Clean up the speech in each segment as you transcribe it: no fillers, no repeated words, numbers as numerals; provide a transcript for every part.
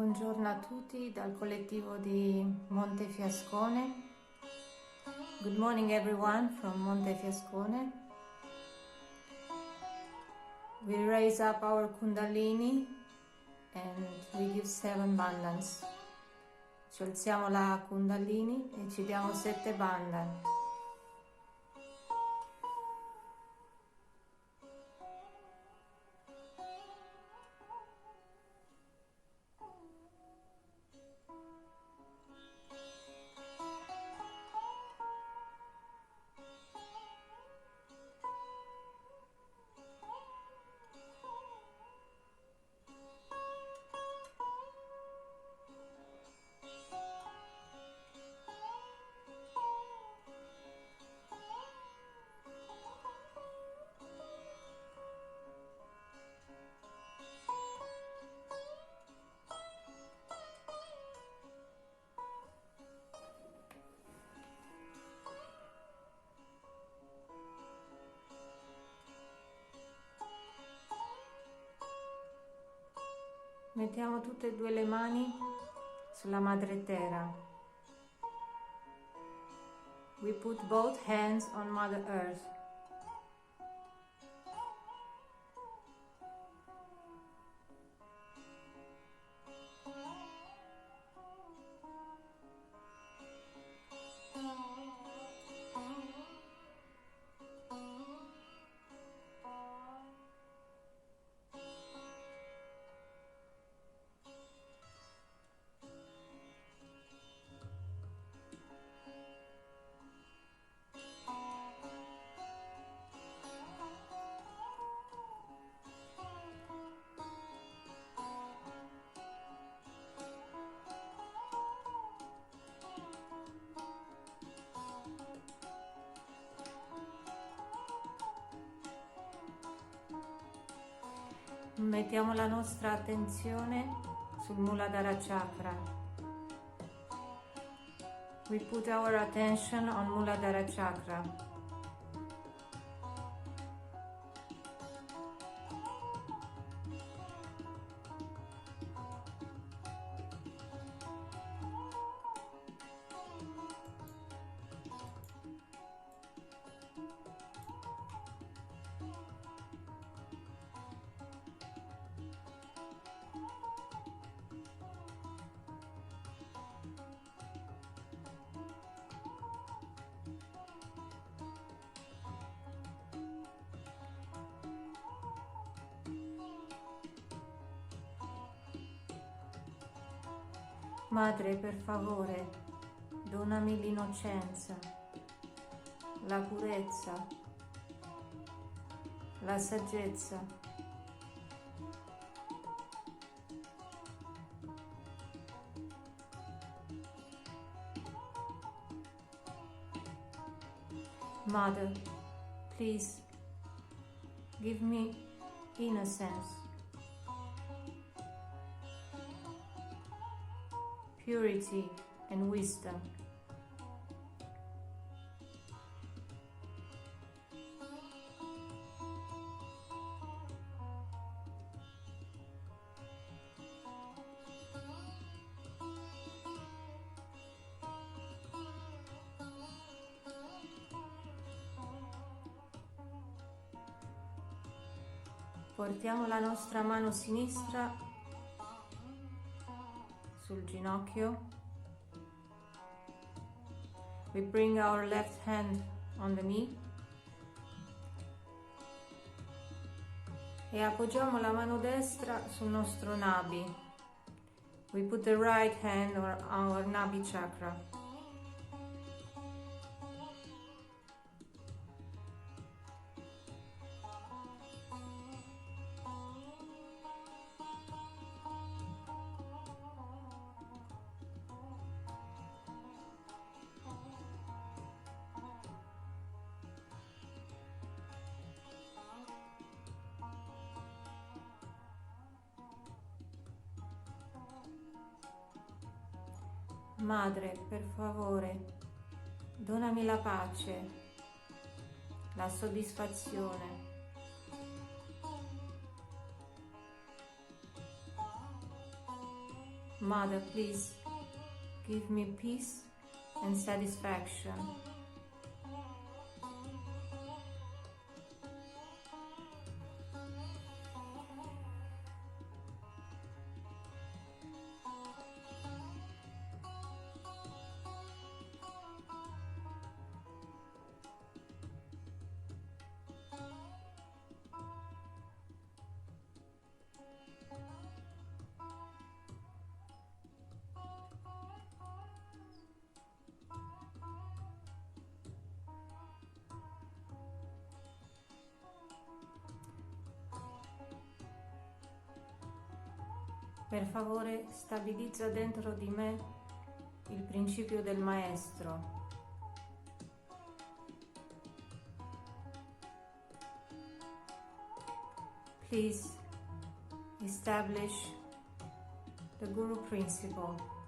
Buongiorno a tutti dal collettivo di Monte Fiascone. Good morning everyone from Monte Fiascone. We raise up our Kundalini and we give 7 bandhans. Ci alziamo la Kundalini e ci diamo 7 bandhan. Mettiamo tutte e due le mani sulla madre terra. We put both hands on Mother Earth. Mettiamo la nostra attenzione sul Muladhara Chakra. We put our attention on Muladhara Chakra. Madre, per favore, donami l'innocenza, la purezza, la saggezza. Mother, please give me innocence, purity and wisdom. Portiamo la nostra mano sinistra sul ginocchio. We bring our left hand on the knee e appoggiamo la mano destra sul nostro nabi. We put the right hand on our nabi chakra. Madre, per favore, donami la pace, la soddisfazione, Mother, please give me peace and satisfaction. Per favore, stabilizza dentro di me il principio del Maestro. Please establish the Guru principle.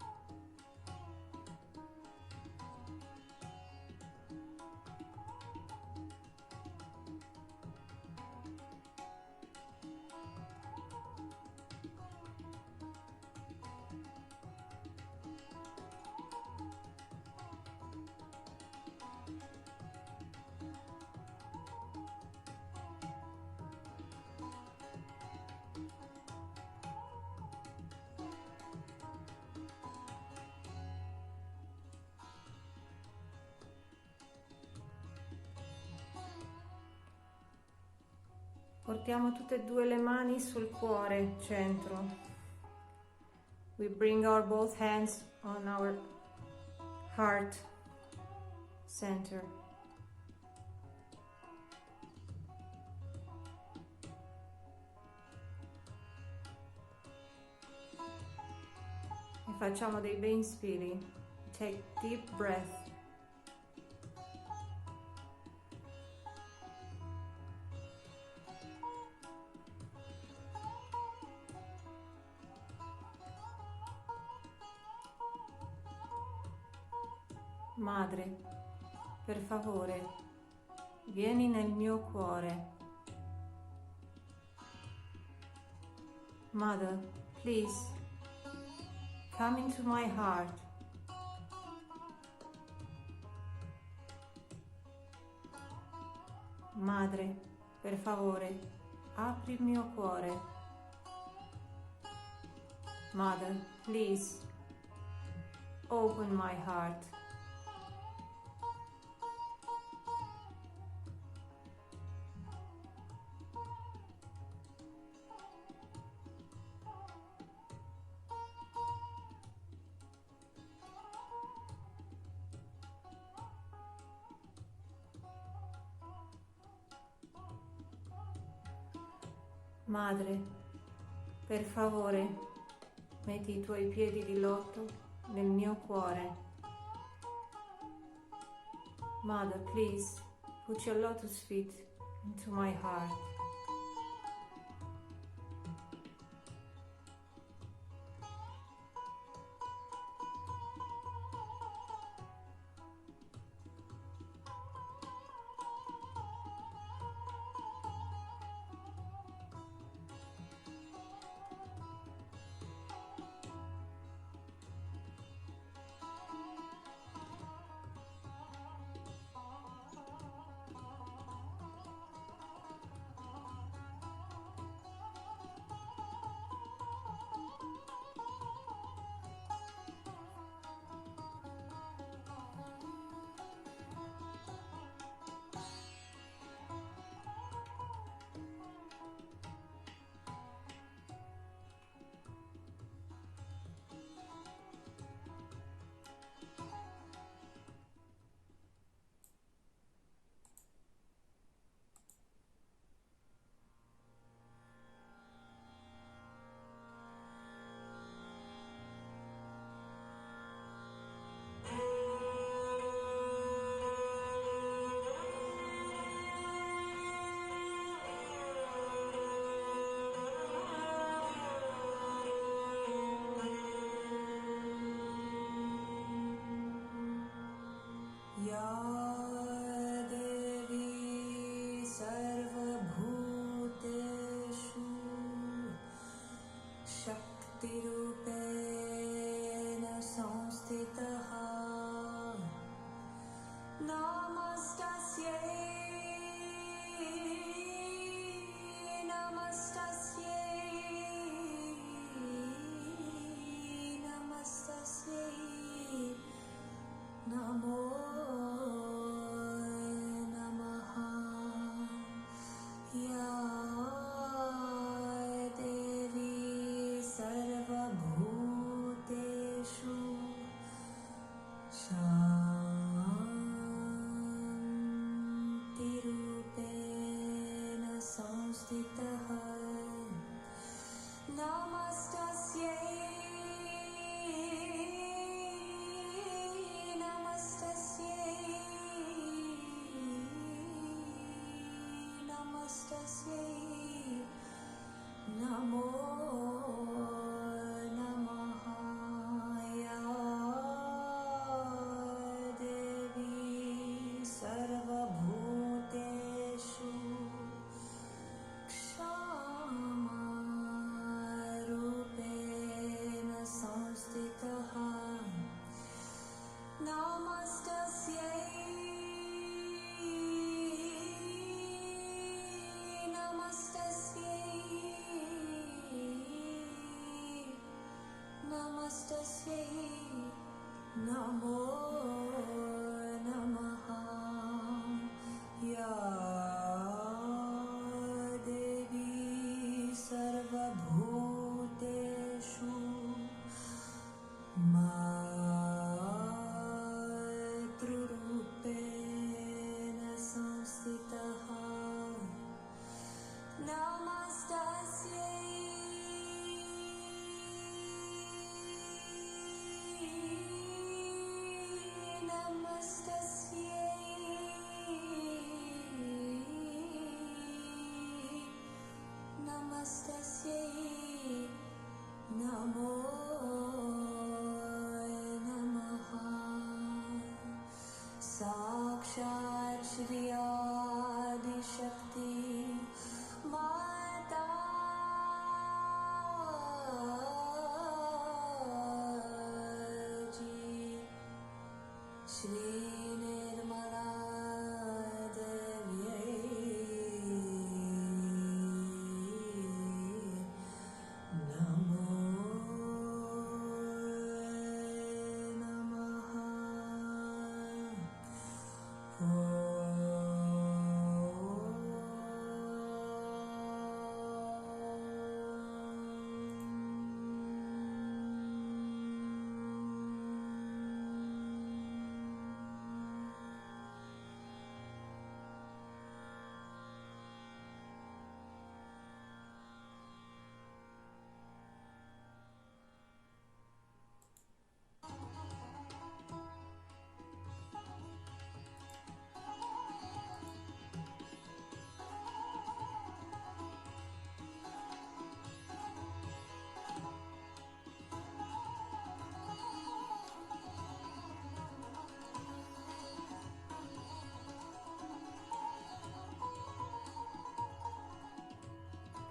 Portiamo tutte e due le mani sul cuore, centro. We bring our both hands on our heart center. E facciamo dei bei inspiri. Take deep breath. Madre, per favore, vieni nel mio cuore. Mother, please, come into my heart. Madre, per favore, apri il mio cuore. Mother, please, open my heart. Madre, per favore, metti i tuoi piedi di loto nel mio cuore. Mother, please, put your lotus feet into my heart.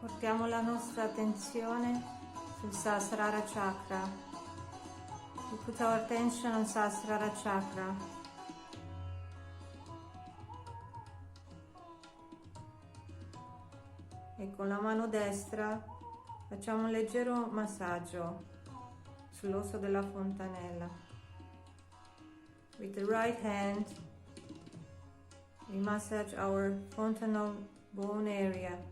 Portiamo la nostra attenzione sul Sahasrara Chakra. We put our attention on Sahasrara Chakra. E con la mano destra facciamo un leggero massaggio sull'osso della fontanella. With the right hand, we massage our fontanel bone area.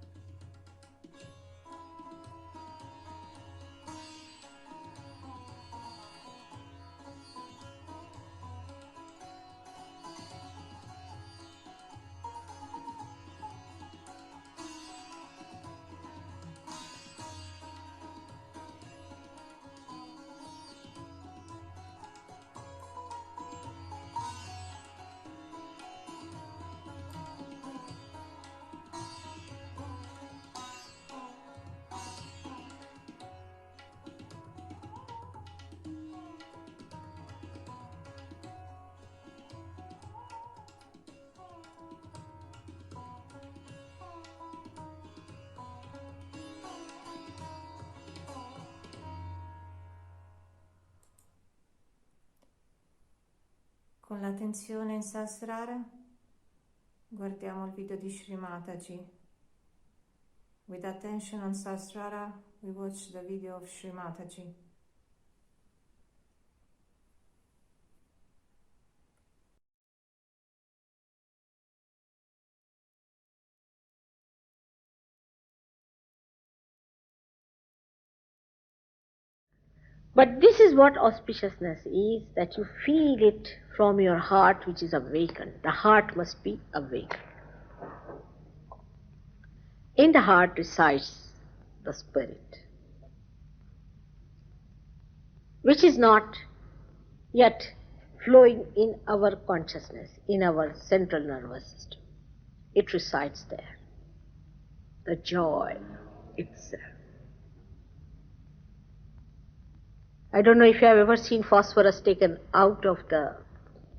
Con l'attenzione in Sahasrara guardiamo il video di Shri Mataji. With attention on Sahasrara, we watch the video of Shri Mataji. But this is what auspiciousness is, that you feel it from your heart which is awakened. The heart must be awakened. In the heart resides the spirit, which is not yet flowing in our consciousness, in our central nervous system. It resides there. the joy itself. I don't know if you have ever seen phosphorus taken out of the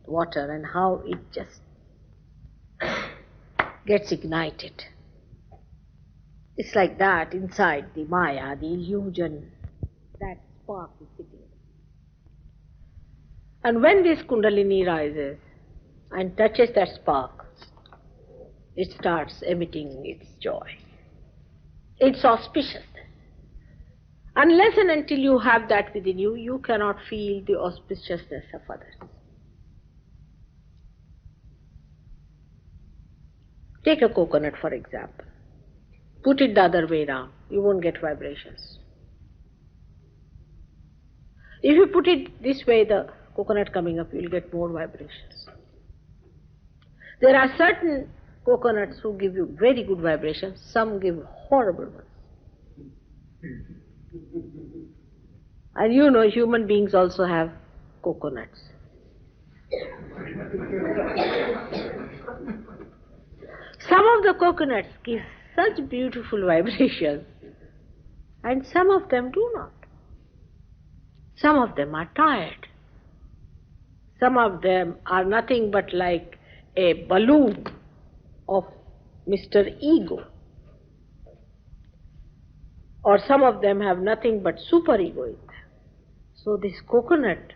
water and how it just gets ignited. It's like that inside the Maya, the illusion, that spark is sitting. And when this Kundalini rises and touches that spark, it starts emitting its joy, its auspiciousness. Unless and until you have that within you, you cannot feel the auspiciousness of others. Take a coconut, for example. Put it the other way around, you won't get vibrations. If you put it this way, the coconut coming up, you'll get more vibrations. There are certain coconuts who give you very good vibrations, some give horrible ones. And you know, human beings also have coconuts. Some of the coconuts give such beautiful vibrations, and some of them do not. Some of them are tired. Some of them are nothing but like a balloon of Mr. Ego. Or some of them have nothing but superego in them. So this coconut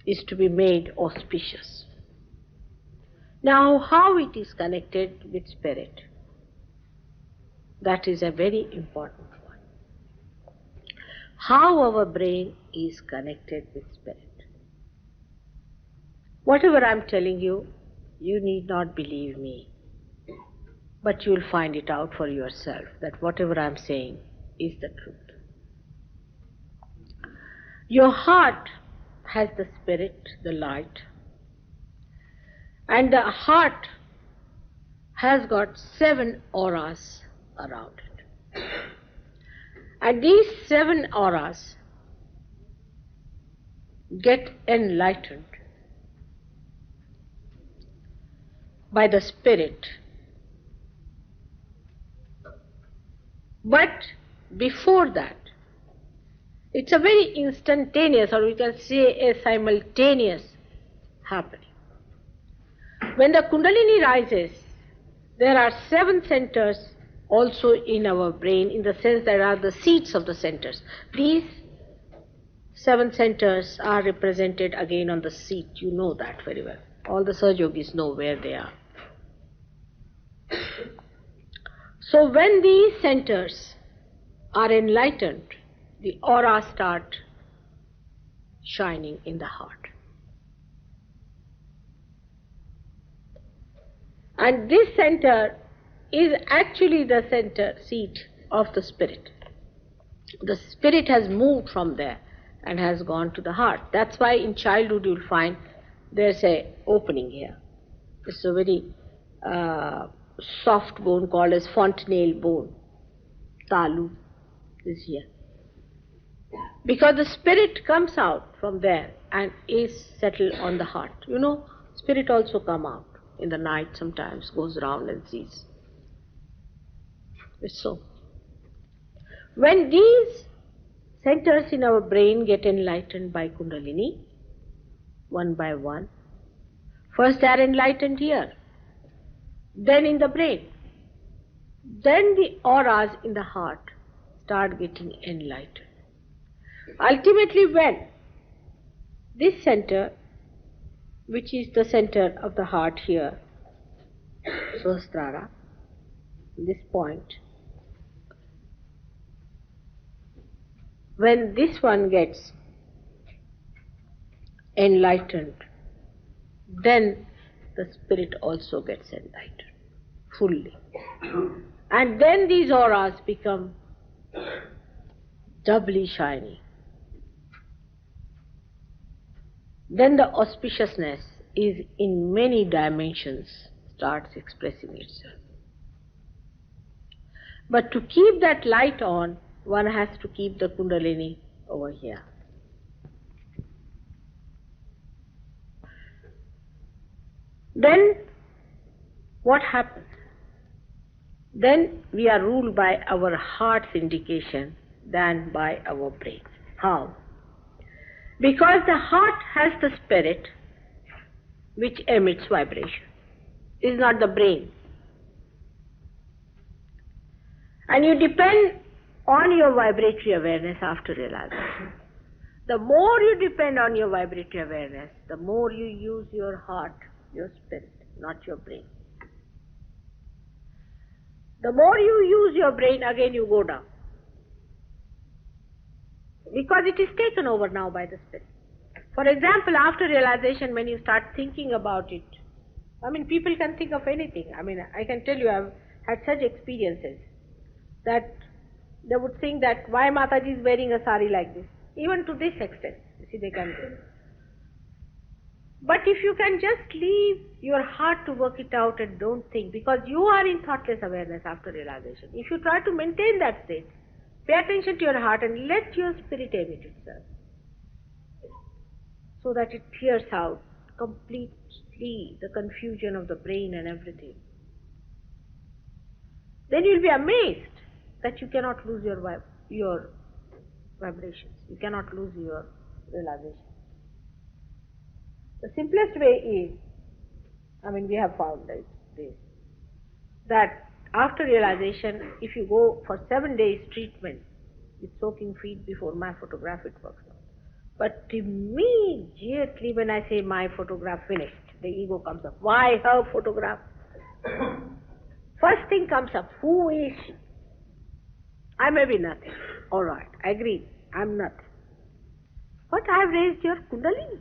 is to be made auspicious. Now, how it is connected with spirit? That is a very important point. How our brain is connected with spirit. Whatever I am telling you, you need not believe me, but you will find it out for yourself that whatever I am saying is the truth. Your heart has the spirit, the light, and the heart has got 7 auras around it. And these 7 auras get enlightened by the spirit. But before that, it's a very instantaneous, or we can say a simultaneous happening. When the Kundalini rises, there are 7 centers also in our brain, in the sense there are the seats of the centers. These 7 centers are represented again on the seat. You know that very well. All the Sahaja Yogis know where they are. So when these centers are enlightened, the auras start shining in the heart. And this center is actually the center seat of the spirit. The spirit has moved from there and has gone to the heart. That's why in childhood you'll find there's a opening here. It's a very soft bone called as fontanelle bone. Talu is here. Because the spirit comes out from there and is settled on the heart. You know, spirit also come out in the night sometimes, goes around and sees. It's so. When these centers in our brain get enlightened by Kundalini, one by one, first they are enlightened here, then in the brain, then the auras in the heart start getting enlightened. Ultimately, when this center, which is the center of the heart here, Sahasrara, this point, when this one gets enlightened, then the spirit also gets enlightened fully. And then these auras become doubly shiny. Then the auspiciousness is in many dimensions starts expressing itself. But to keep that light on, one has to keep the Kundalini over here. Then what happens? then we are ruled by our heart's indication than by our brain. How? Because the heart has the spirit which emits vibration. It is not the brain. And you depend on your vibratory awareness after realization. The more you depend on your vibratory awareness, the more you use your heart, your spirit, not your brain. The more you use your brain, again you go down. Because it is taken over now by the spirit. For example, after realization, when you start thinking about it, people can think of anything. I can tell you, I've had such experiences that they would think that why Mataji is wearing a sari like this. Even to this extent, you see, they can do. But if you can just leave your heart to work it out and don't think, because you are in thoughtless awareness after realization. If you try to maintain that state, pay attention to your heart and let your spirit emit itself, so that it clears out completely the confusion of the brain and everything. Then you will be amazed that you cannot lose your vibrations. You cannot lose your realization. The simplest way is, we have found this, that after realization, if you go for 7 days treatment with soaking feet before my photograph, it works out. But immediately when I say my photograph finished, the ego comes up. Why her photograph? First thing comes up, who is she? I may be nothing. All right, I agree, I'm nothing. But I have raised your kundalini.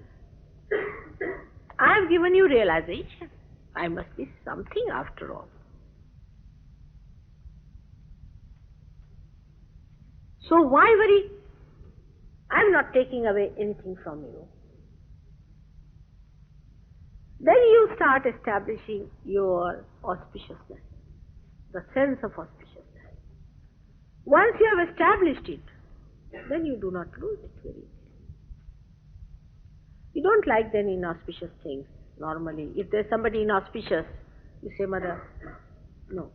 I have given you realization. I must be something after all. So why worry? I'm not taking away anything from you. Then you start establishing your auspiciousness, the sense of auspiciousness. Once you have established it, then you do not lose it very easily. You don't like then inauspicious things normally. If there's somebody inauspicious, you say, Mother, no,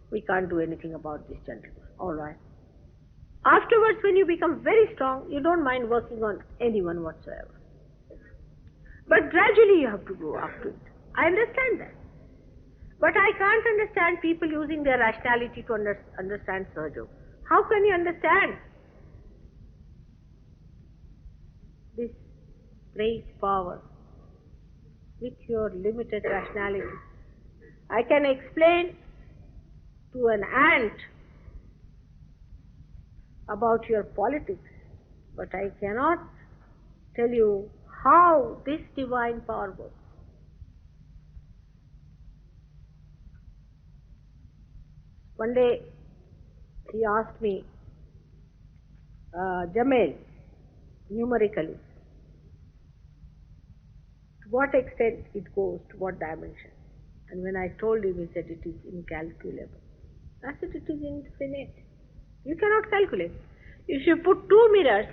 we can't do anything about this gentleman. All right. Afterwards, when you become very strong, you don't mind working on anyone whatsoever. But gradually you have to go up to it. I understand that. But I can't understand people using their rationality to understand Sahaja. How can you understand this great power with your limited rationality? I can explain to an ant about your politics, but I cannot tell you how this divine power works. One day he asked me, Jamel, numerically, to what extent it goes, to what dimension? And when I told him, he said it is incalculable. I said it is infinite. You cannot calculate. If you put two mirrors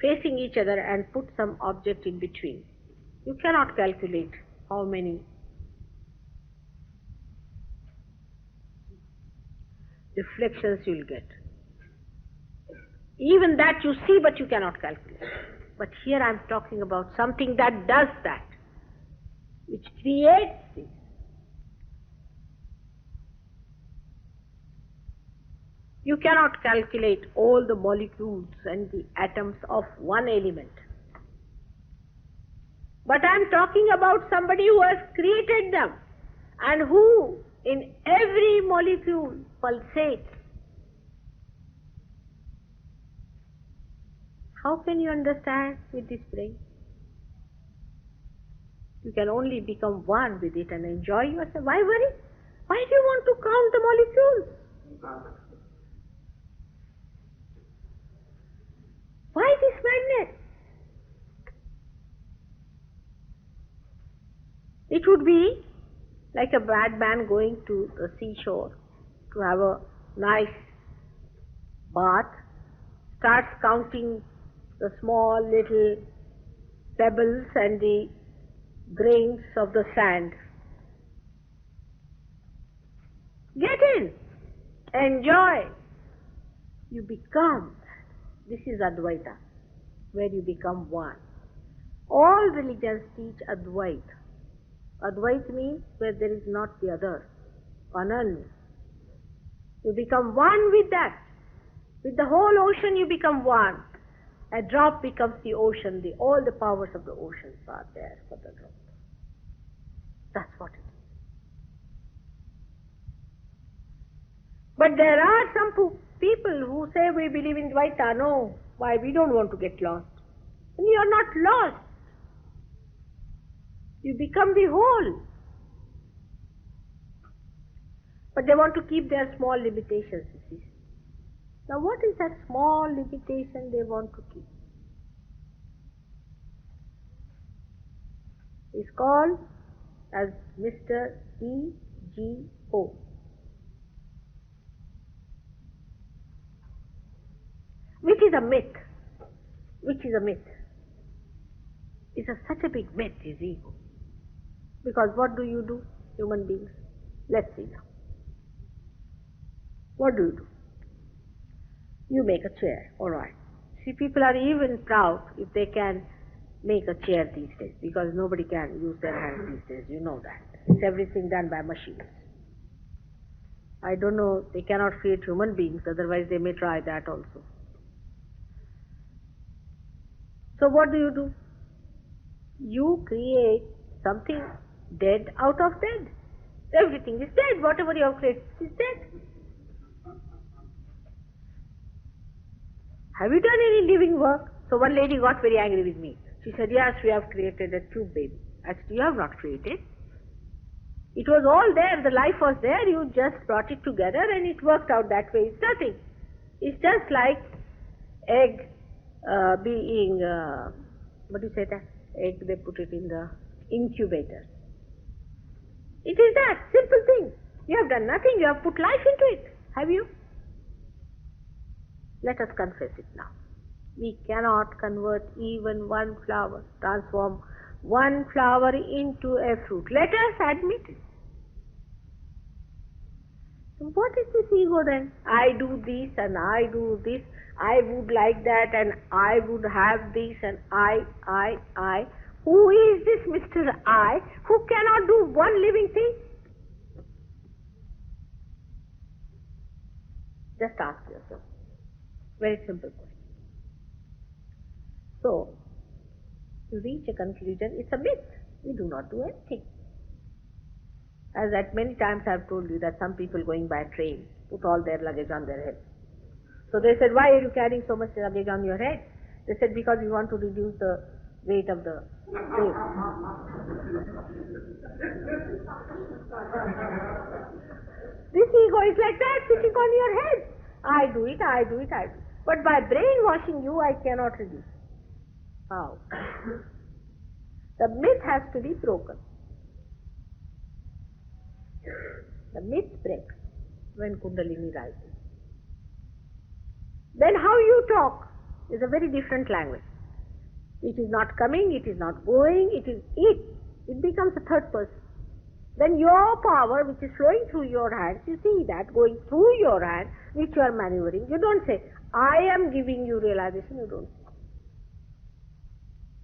facing each other and put some object in between, you cannot calculate how many reflections you will get. Even that you see, but you cannot calculate. But here I am talking about something that does that, which creates this. You cannot calculate all the molecules and the atoms of one element. But I am talking about somebody who has created them and who in every molecule pulsates. How can you understand with this brain? You can only become one with it and enjoy yourself. Why worry? Why do you want to count the molecules? Why this madness? It would be like a bad man going to the seashore to have a nice bath, starts counting the small little pebbles and the grains of the sand. Get in. Enjoy. You become. This is Advaita, where you become one. All religions teach Advaita. Advaita means where there is not the other. Ananya. You become one with that. With the whole ocean you become one. A drop becomes the ocean. All the powers of the oceans are there for the drop. That's what it is. But there are some people who say we believe in Dvaita. No, why? We don't want to get lost. And you are not lost. You become the whole. But they want to keep their small limitations, you see. Now what is that small limitation they want to keep? It's called as Mr. E.G.O. Which is a myth. Which is a myth. It's such a big myth, is ego. Because what do you do, human beings? Let's see now. What do? You make a chair, alright. See, people are even proud if they can make a chair these days, because nobody can use their hands these days, you know that. It's everything done by machines. I don't know, they cannot create human beings, otherwise they may try that also. So what do? You create something dead out of dead. Everything is dead. Whatever you have created is dead. Have you done any living work? So one lady got very angry with me. She said, yes, we have created a tube baby. I said, you have not created. It was all there. The life was there. You just brought it together and it worked out that way. It's nothing. It's just like egg being, what do you say that? Egg, they put it in the incubator. It is that simple thing. You have done nothing. You have put life into it. Have you? Let us confess it now. We cannot convert even one flower, transform one flower into a fruit. Let us admit it. So what is this ego then? I do this and I do this. I would like that and I would have this and I. Who is this Mr. I who cannot do one living thing? Just ask yourself. Very simple question. So, to reach a conclusion, it's a myth. We do not do anything. As at many times I have told you that some people going by train put all their luggage on their head. So they said, why are you carrying so much luggage on your head? They said, because we want to reduce the weight of the train. This ego is like that, sitting on your head. I do it. But by brainwashing you, I cannot reduce. How? The myth has to be broken. The myth breaks when Kundalini rises. Then how you talk is a very different language. It is not coming, it is not going, it is it. It becomes a third person. Then your power which is flowing through your hands, you see that going through your hand, which you are maneuvering. You don't say, I am giving you realization, you don't say.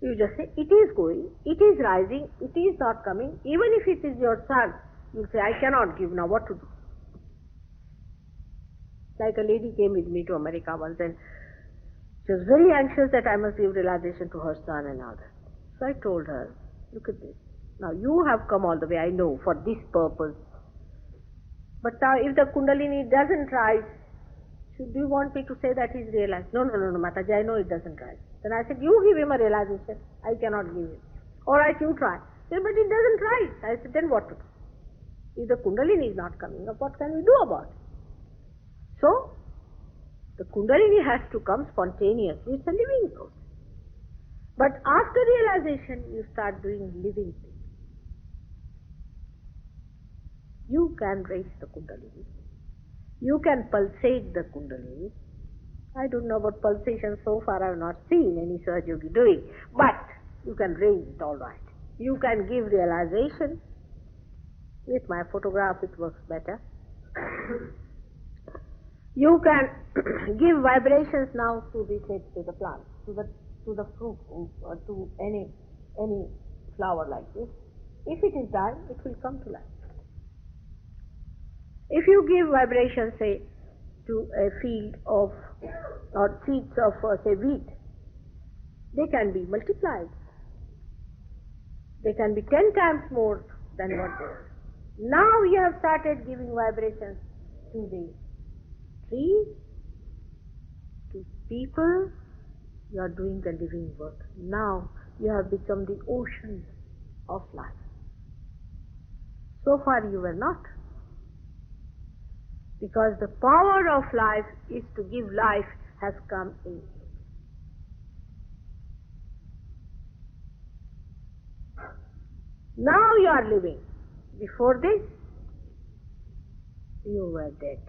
You just say, it is going, it is rising, it is not coming. Even if it is your son, you say, I cannot give now, what to do? Like a lady came with me to America once and she was very anxious that I must give realization to her son and all that. So I told her, look at this. Now you have come all the way, I know, for this purpose. But now if the Kundalini doesn't rise, do you want me to say that he's realized? No, Mataji, I know it doesn't rise. Then I said, you give him a realization. I cannot give him. All right, you try. Then, but it doesn't rise. I said, then what to do? If the Kundalini is not coming up, what can we do about it? So, the Kundalini has to come spontaneously. It's a living process. But after realization, you start doing living things. You can raise the Kundalini. You can pulsate the Kundalini. I don't know about pulsation so far. I have not seen any Sahaja Yogi doing. But you can raise it all right. You can give realization. With my photograph it works better. You can give vibrations now to the plant, to the fruit, or to any flower like this. If it is dying, it will come to life. If you give vibrations, say, to a field of or seeds of say wheat, they can be multiplied. They can be 10 times more than what they are. Now you have started giving vibrations to the trees, to people. You are doing the living work. Now you have become the ocean of life. So far you were not. Because the power of life is to give life has come in you. Now you are living. Before this, you were dead.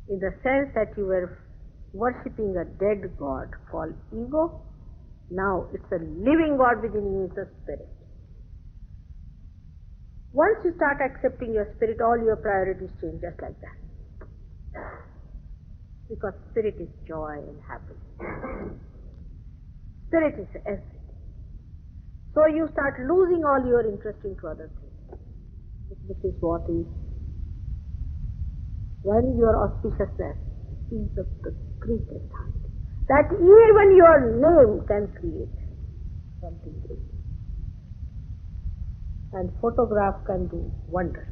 In the sense that you were worshipping a dead God called ego. Now it's a living God within you, is the spirit. Once you start accepting your spirit, all your priorities change just like that. Because spirit is joy and happiness. Spirit is everything. So you start losing all your interest into other things. This is what is when your auspiciousness is of the greatest height. That even your name can create something great. And photograph can do wonders.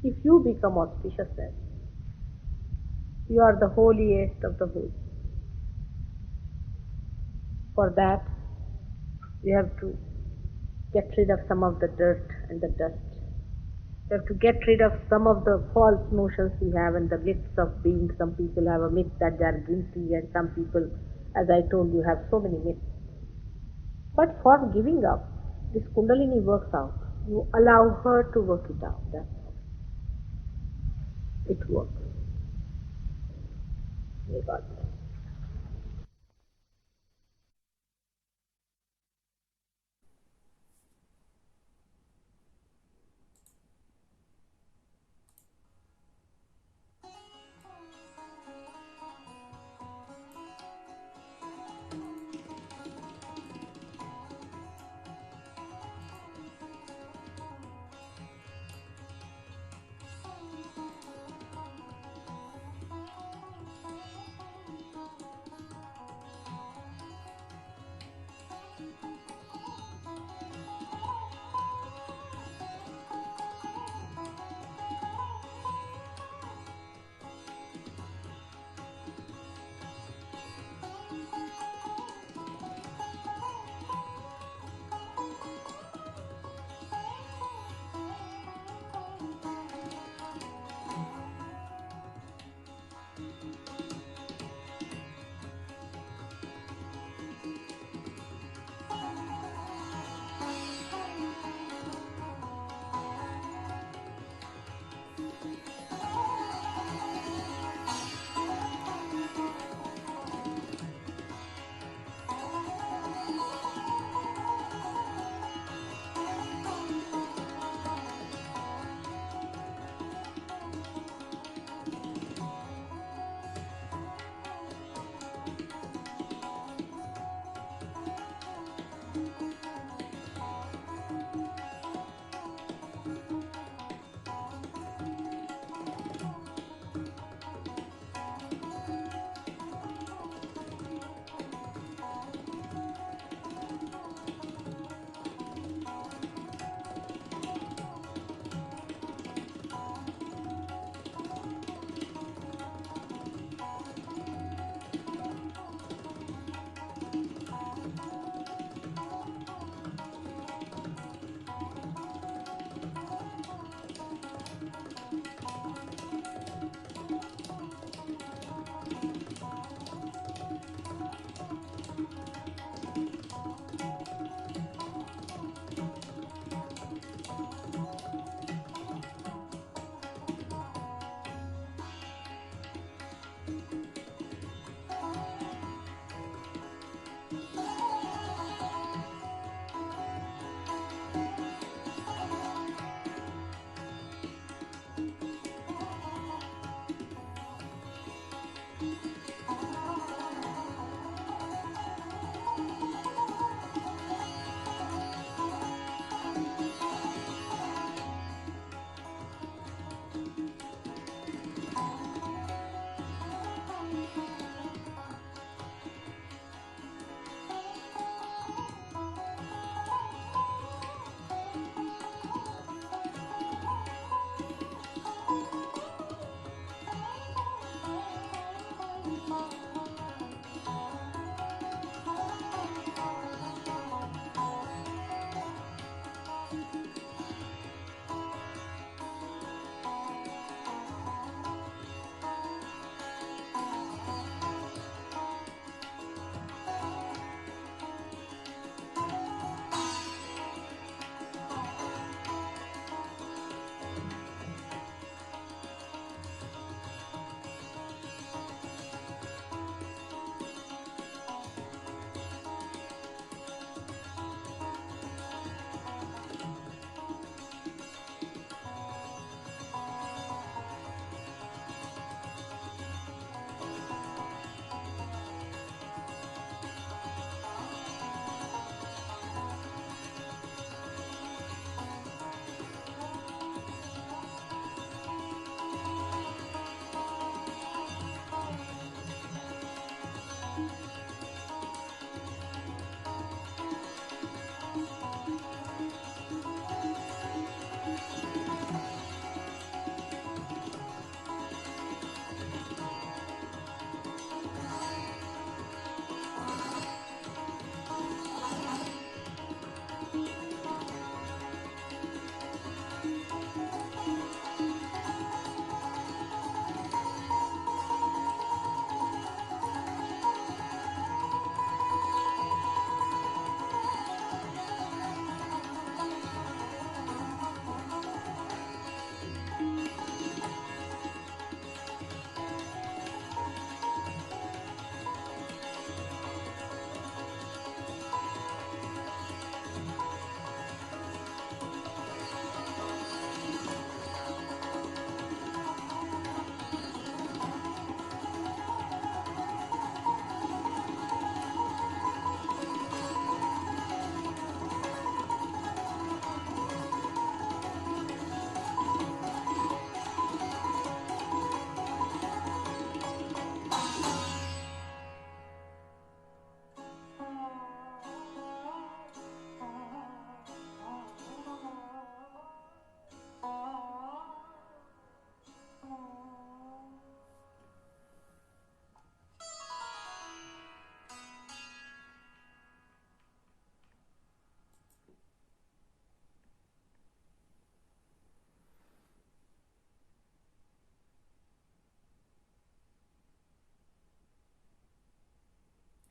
If you become auspiciousness, you are the holiest of the holy. For that, you have to get rid of some of the dirt and the dust. You have to get rid of some of the false notions we have and the myths of being. Some people have a myth that they are guilty, and some people, as I told you, have so many myths. But for giving up, this Kundalini works out. You allow her to work it out. That's all. It works. May God bless.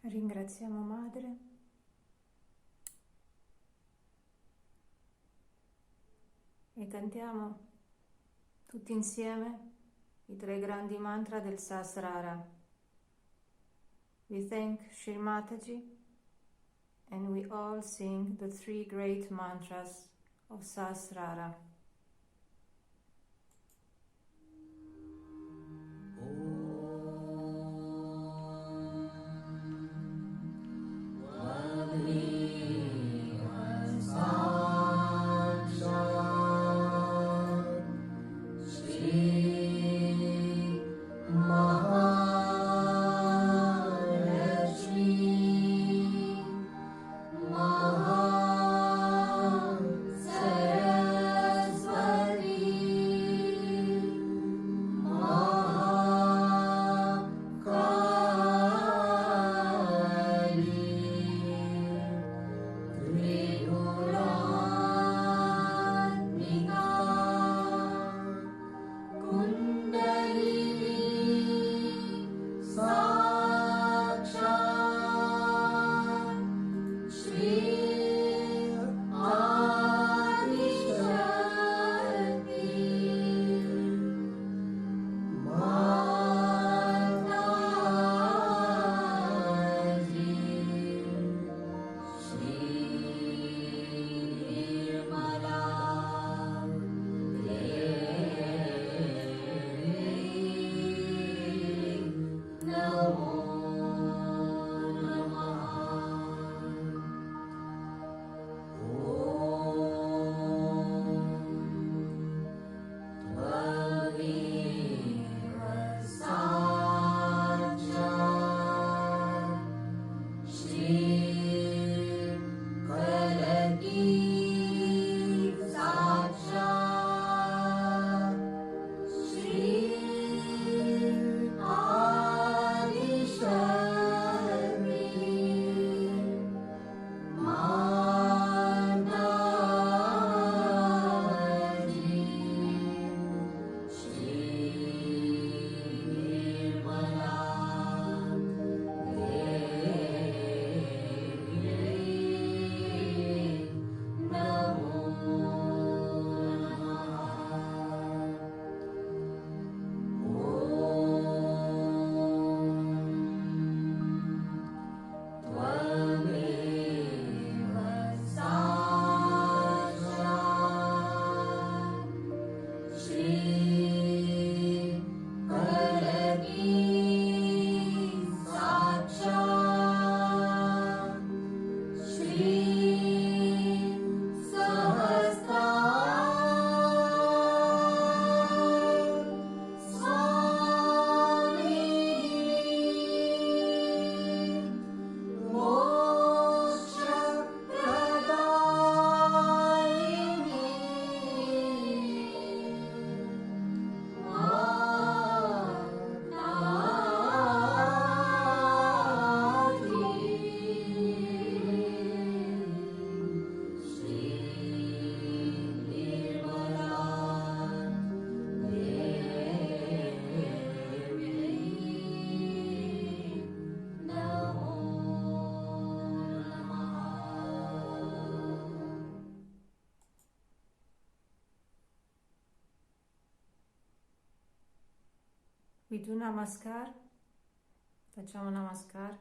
Ringraziamo Madre. E cantiamo tutti insieme i 3 grandi mantra del Sahasrara. We thank Shri Mataji and we all sing the 3 great mantras of Sahasrara. We do namaskar. Facciamo namaskar.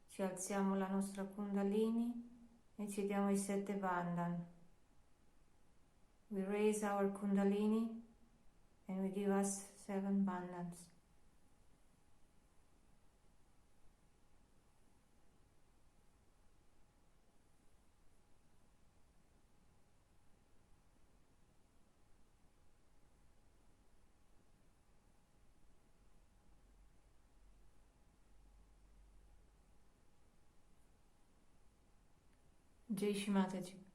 Ci alziamo la nostra Kundalini e ci diamo i 7 bandhan. We raise our Kundalini and we give us 7 bandhans. Jai Shri Mataji.